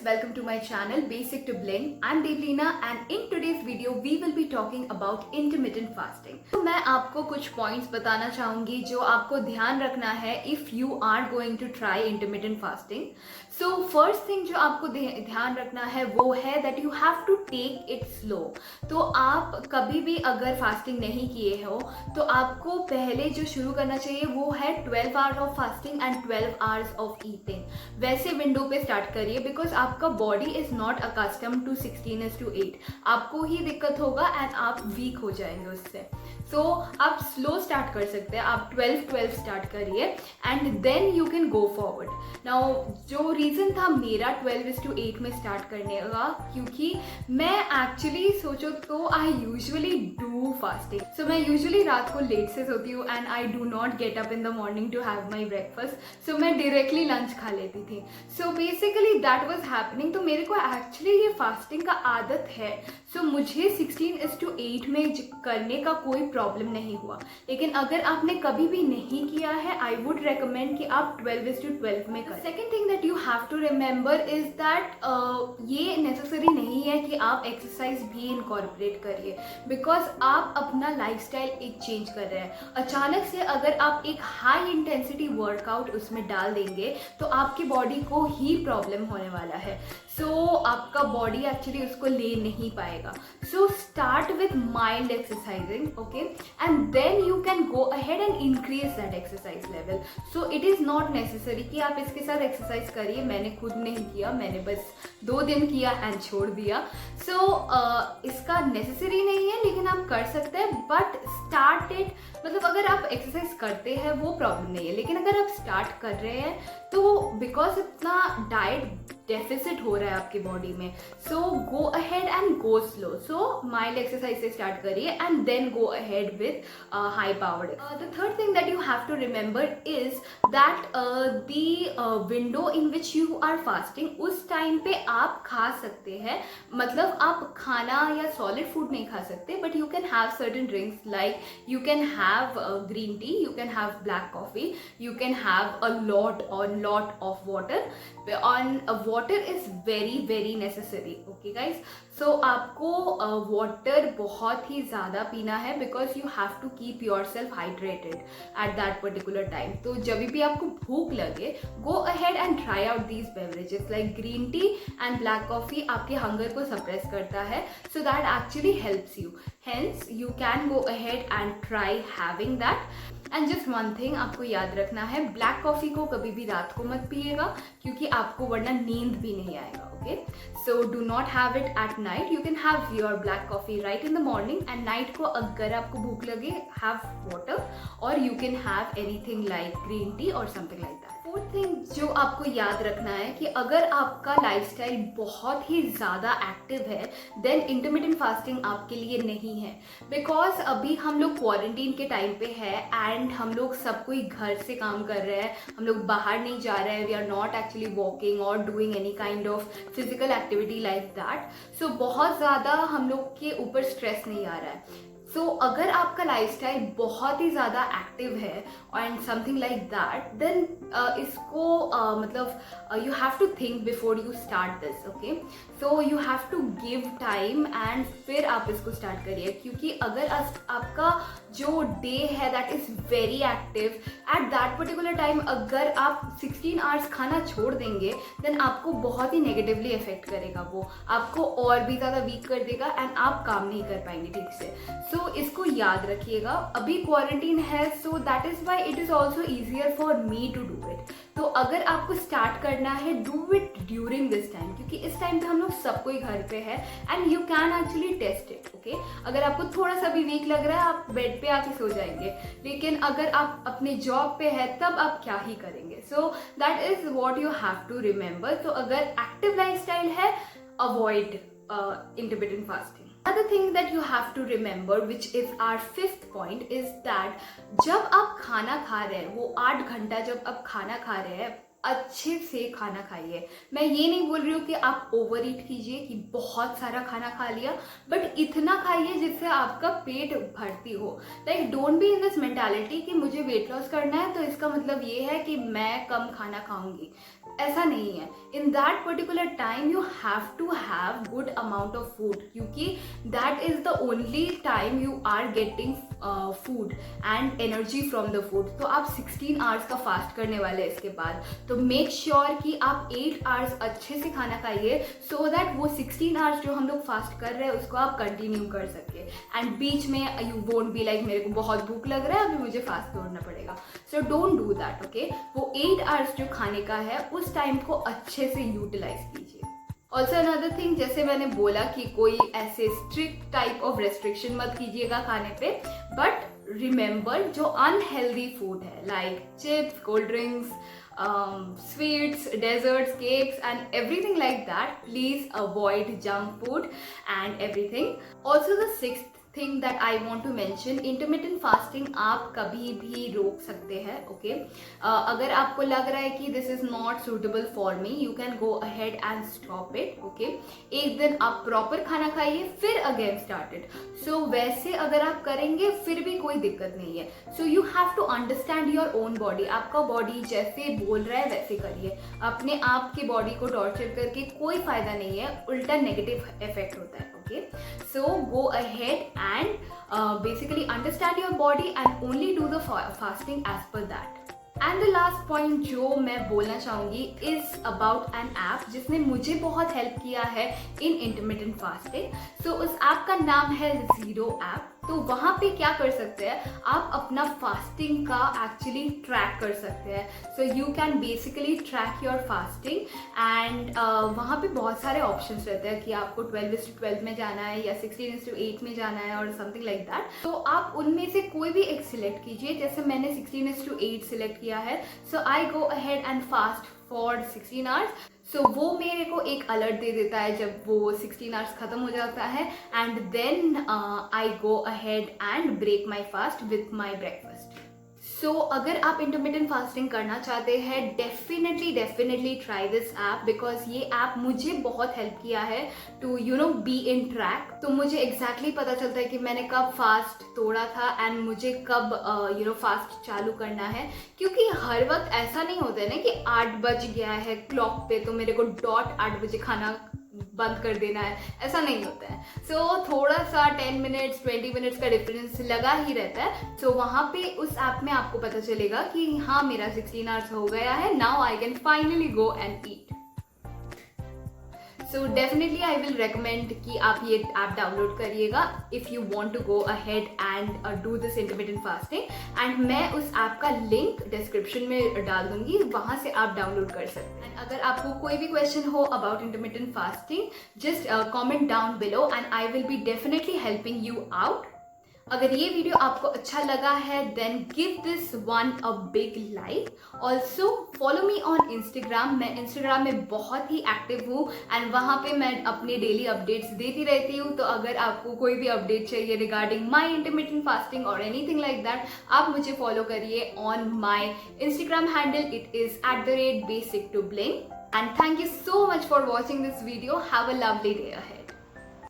welcome to my channel Basic to Bling. I'm Devleena and in today's video we will be talking about intermittent fasting. तो मैं आपको कुछ points बताना चाहूँगी जो आपको ध्यान रखना है if you are going to try intermittent fasting. So first thing जो आपको ध्यान रखना है वो है that you have to take it slow. तो आप कभी भी अगर फास्टिंग नहीं किए हो तो आपको पहले जो शुरू करना चाहिए वो है 12 hours of fasting and 12 hours of eating. वैसे विंडो पे स्टार्ट करिए बिकॉज आपका body is not accustomed to 16:8. आपको ही दिक्कत होगा एंड आप वीक हो जाएंगे उससे. सो आप स्लो स्टार्ट कर सकते हैं. आप 12 स्टार्ट करिए and then you can go forward. Now जो रीज़न था मेरा 12:8 में स्टार्ट करने का, क्योंकि मैं एक्चुअली सोचो तो I usually do fasting. So मैं यूजुअली रात को लेट से सोती हूँ and I do not get up in the morning to have my breakfast. So मैं डायरेक्टली लंच खा लेती थी. So basically that was happening. तो मेरे को एक्चुअली ये फास्टिंग का आदत है. सो मुझे 16:8 में करने का कोई प्रॉब्लम नहीं हुआ. लेकिन अगर आपने कभी भी नहीं किया है आई वुड रिकमेंड कि आप 12:12 में करें. Second thing that you have to remember is that ये नेसेसरी नहीं है कि आप एक्सरसाइज भी इनकॉर्पोरेट करिए बिकॉज आप अपना लाइफस्टाइल एक चेंज कर रहे हैं. अचानक से अगर आप एक हाई इंटेंसिटी वर्कआउट उसमें डाल देंगे तो आपकी बॉडी को ही प्रॉब्लम होने वाला है. सो आपका बॉडी एक्चुअली उसको ले नहीं पाएगा. So start with mild exercising, okay, and then you can go ahead and increase that exercise level. So it is not necessary कि आप इसके साथ एक्सरसाइज करिए. मैंने खुद नहीं किया, मैंने बस 2 दिन किया एंड छोड़ दिया. सो इसका नेसेसरी नहीं है लेकिन आप कर सकते हैं. बट स्टार्ट इट, मतलब अगर आप एक्सरसाइज करते हैं वो प्रॉब्लम नहीं है, लेकिन अगर आप स्टार्ट कर रहे हैं तो बिकॉज इतना डाइट डेफिसिट हो रहा है आपकी बॉडी में. So go ahead and go slow. So mild exercise से स्टार्ट करिए and then go ahead with high powered. The third thing that you have to remember is that the window in which you are fasting, उस time पे आप खा सकते हैं. मतलब आप खाना या सॉलिड फूड नहीं खा सकते but you can have certain drinks like you can have green tea, you can have black coffee, you can have a lot of water. Water is very necessary, okay guys. So आपको water बहुत ही ज़्यादा पीना है because you have to keep yourself hydrated at that particular time. तो जब भी आपको भूख लगे go ahead and try out these beverages like green tea and black coffee. आपके hunger को suppress करता है, so that actually helps you. Hence you can go ahead and try having that. And just one thing आपको याद रखना है, black coffee को कभी भी रात को मत पिएगा क्योंकि आपको वरना नींद भी नहीं आएगा. Okay, so do not have it at night. You can have your black coffee right in the morning and night को अगर आपको भूख लगे हैव वाटर और you can have anything like green tea और something like that. Fourth thing जो आपको याद रखना है कि अगर आपका लाइफस्टाइल बहुत ही ज़्यादा एक्टिव है देन इंटरमिटेंट फास्टिंग आपके लिए नहीं है. बिकॉज अभी हम लोग क्वारंटीन के टाइम पे है एंड हम लोग सब कोई घर से काम कर रहे हैं. हम लोग बाहर नहीं जा रहे हैं. We are not actually walking और doing any kind of physical activity like that. So बहुत ज़्यादा हम लोग के ऊपर स्ट्रेस नहीं आ रहा है. सो अगर आपका लाइफस्टाइल बहुत ही ज़्यादा एक्टिव है and something like that then इसको मतलब you have to think before you start this. Okay, so you have to give time and फिर आप इसको स्टार्ट करिए. क्योंकि अगर आपका जो डे है that is very active at that particular time, अगर आप 16 आवर्स खाना छोड़ देंगे देन आपको बहुत ही नेगेटिवली इफेक्ट करेगा. वो आपको और भी ज़्यादा वीक कर देगा एंड आप काम नहीं कर पाएंगे ठीक से. सो इसको याद रखिएगा. अभी क्वारंटीन है so that is why it is also easier for me to do it. तो अगर आपको स्टार्ट करना है do it during this time क्योंकि इस टाइम पे हम लोग सब कोई घर पे है and you can actually test it. Okay, अगर आपको थोड़ा सा भी वीक लग रहा है आप बेड पे आके सो जाएंगे, लेकिन अगर आप अपने जॉब पे है तब आप क्या ही करेंगे. So that is what you have to remember. तो अगर एक्टिव लाइफस्टाइल है avoid intermittent fasting. Another thing that you have to remember, which is our fifth point, is that जब आप खाना खा रहे हैं वो 8 घंटा जब आप खाना खा रहे हैं अच्छे से खाना खाइए. मैं ये नहीं बोल रही हूँ कि आप ओवर ईट कीजिए कि बहुत सारा खाना खा लिया, बट इतना खाइए जिससे आपका पेट भरती हो. Like don't be in this mentality कि मुझे वेट लॉस करना है तो इसका मतलब ये है कि मैं कम खाना खाऊंगी. ऐसा नहीं है. In that particular time you have to have good amount of food, क्योंकि that is the only time you are getting food and energy from the food. तो आप 16 hours का फास्ट करने वाले हैं इसके बाद, तो मेक श्योर कि आप 8 hours अच्छे से खाना खाइए, सो दैट वो 16 hours जो हम लोग फास्ट कर रहे हैं उसको आप कंटिन्यू कर सके. एंड बीच में यू वोंट बी लाइक मेरे को बहुत भूख लग रहा है अभी मुझे फास्ट तोड़ना पड़ेगा. So don't do that. Okay, वो 8 hours जो खाने का है उस टाइम को अच्छे से यूटिलाइज कीजिए. ऑल्सो अनदर थिंग, जैसे मैंने बोला कि कोई ऐसे स्ट्रिक्ट टाइप ऑफ रेस्ट्रिक्शन मत कीजिएगा खाने पे, बट रिमेंबर जो अनहेल्दी फूड है like chips, cold drinks, sweets, desserts, cakes and everything like that, please avoid junk food and everything. Also the sixth thing that I want to mention, intermittent fasting आप कभी भी रोक सकते हैं. Okay, अगर आपको लग रहा है कि this is not suitable for me, you can go ahead and stop it. Okay, एक दिन आप प्रॉपर खाना खाइए फिर अगेन स्टार्ट इट. सो वैसे अगर आप करेंगे फिर भी कोई दिक्कत नहीं है. So you have to understand your own body. आपका बॉडी जैसे बोल रहा है वैसे करिए. अपने आप की बॉडी को टॉर्चर करके कोई फायदा नहीं है, उल्टा नेगेटिव इफेक्ट होता है. Okay, so go ahead and basically understand your body and only do the fasting as per that. And the last point जो मैं बोलना चाहूँगी इज अबाउट एन ऐप जिसने मुझे बहुत हेल्प किया है इन इंटरमिटेंट फास्टिंग. सो उस ऐप का नाम है ज़ीरो ऐप. तो वहाँ पे क्या कर सकते हैं, आप अपना फास्टिंग का एक्चुअली ट्रैक कर सकते हैं. So you can basically track your fasting and वहाँ पे बहुत सारे ऑप्शंस रहते हैं कि आपको 12:12 में जाना है या 16:8 में जाना है और समथिंग लाइक दैट. तो आप उनमें से कोई भी एक सिलेक्ट कीजिए. जैसे मैंने 16:8 सिलेक्ट किया है, so I go ahead and fast for 16 hours. सो वो मेरे को एक अलर्ट दे देता है जब वो 16 hours खत्म हो जाता है, and then I go ahead and break my fast with my breakfast. So अगर आप इंटरमिटेंट फास्टिंग करना चाहते हैं, definitely try this app, because ये ऐप मुझे बहुत हेल्प किया है टू बी इन ट्रैक. तो मुझे एग्जैक्टली पता चलता है कि मैंने कब फास्ट तोड़ा था एंड मुझे कब फास्ट चालू करना है. क्योंकि हर वक्त ऐसा नहीं होता है ना कि 8 बज गया है क्लॉक पे तो मेरे को डॉट 8 बजे खाना बंद कर देना है, ऐसा नहीं होता है. सो थोड़ा सा 10 मिनट्स 20 मिनट्स का डिफरेंस लगा ही रहता है. सो वहाँ पे उस ऐप में आपको पता चलेगा कि हाँ मेरा 16 hours हो गया है, now I can finally go and eat. So definitely I will recommend कि आप ये ऐप डाउनलोड करिएगा if you want to go ahead and do this intermittent fasting. And मैं उस ऐप का लिंक डिस्क्रिप्शन में डाल दूंगी, वहाँ से आप डाउनलोड कर सकते हैं. अगर आपको कोई भी क्वेश्चन हो about intermittent fasting, just comment down below and I will be definitely helping you out. अगर ये वीडियो आपको अच्छा लगा है then give this one a big like. Also follow me on Instagram. मैं इंस्टाग्राम में बहुत ही एक्टिव हूँ एंड वहाँ पे मैं अपने डेली अपडेट्स देती रहती हूँ. तो अगर आपको कोई भी अपडेट चाहिए रिगार्डिंग माई इंटरमिटेंट फास्टिंग और एनीथिंग लाइक दैट, आप मुझे फॉलो करिए on my Instagram handle. It is @basic2bling. And thank you so much for watching this video. Have a lovely day ahead.